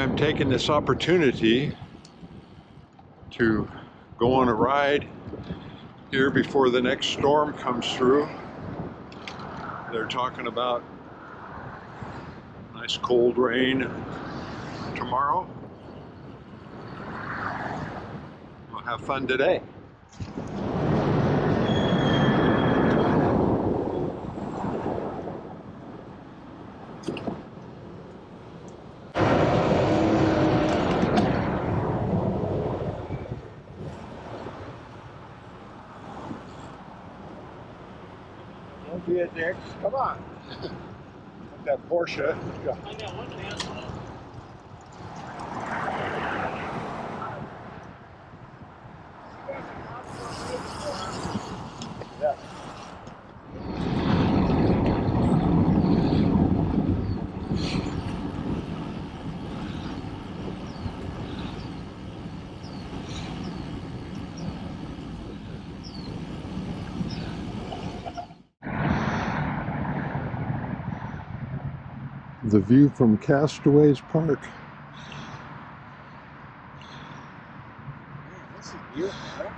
I'm taking this opportunity to go on a ride here before the next storm comes through. They're talking about nice cold rain tomorrow. We'll have fun today. Don't be a dick. Come on. That Porsche. Go. I got one hand. Yeah. The view from Castaways Park. Man, this is beautiful, huh?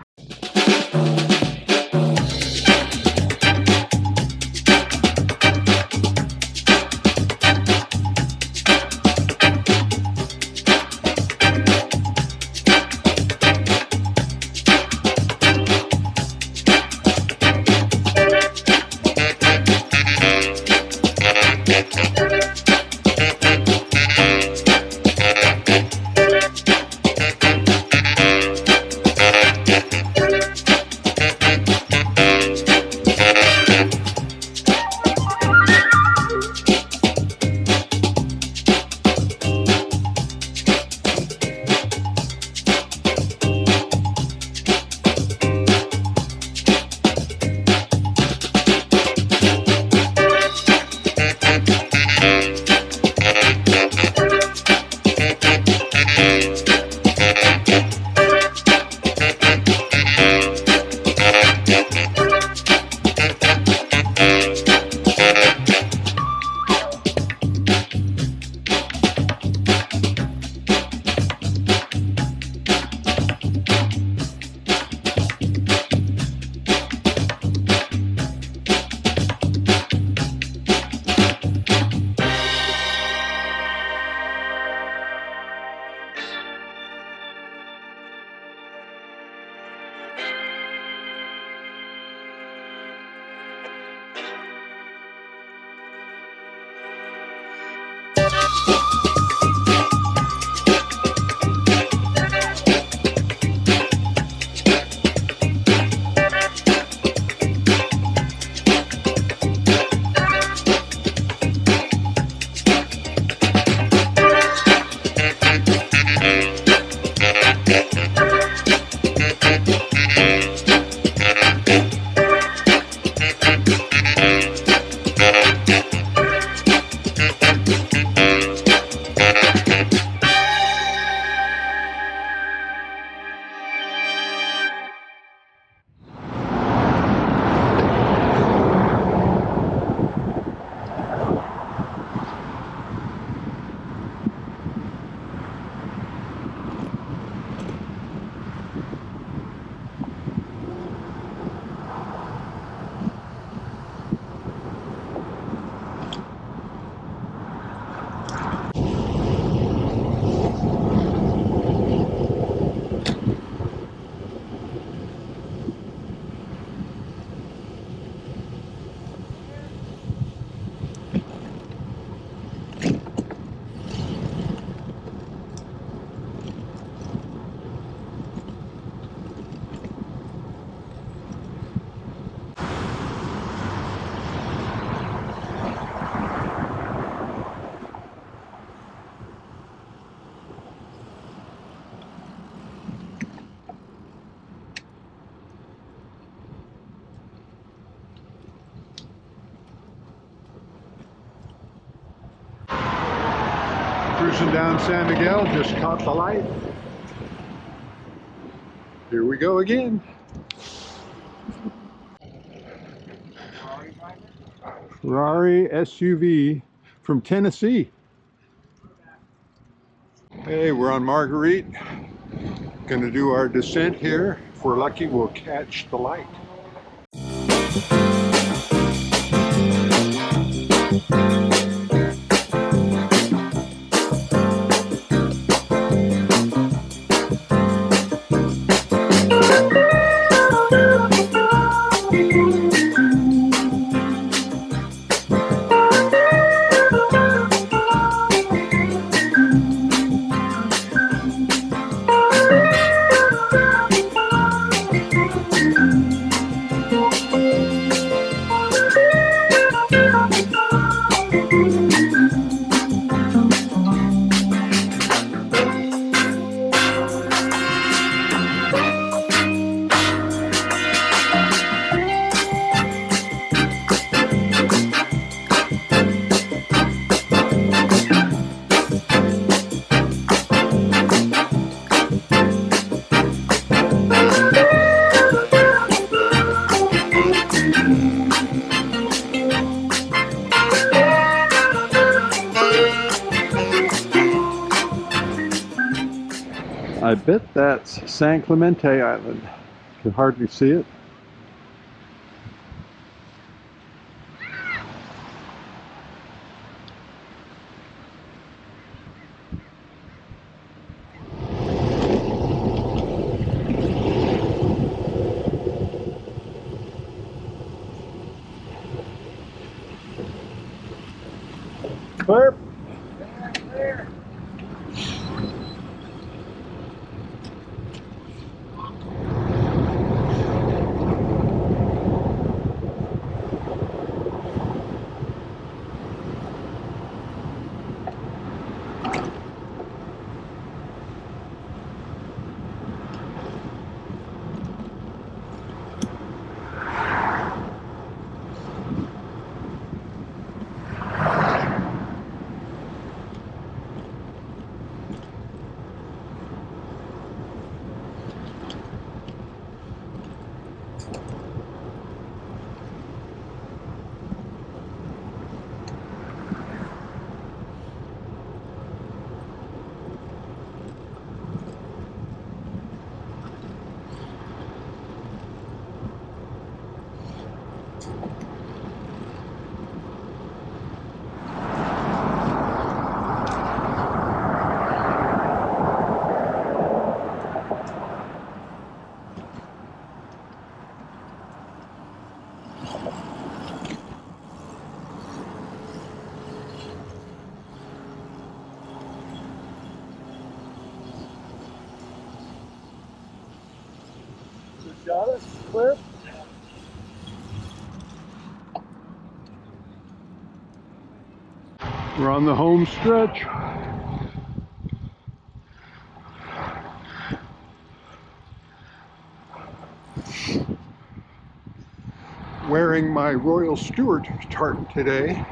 Cruising down San Miguel, just caught the light. Here we go again. Ferrari SUV from Tennessee. Hey, we're on Marguerite. Gonna do our descent here. If we're lucky, we'll catch the light. I bet that's San Clemente Island. You can hardly see it. Clear. There. Got it? Clear? We're on the home stretch. Wearing my Royal Stewart tartan today.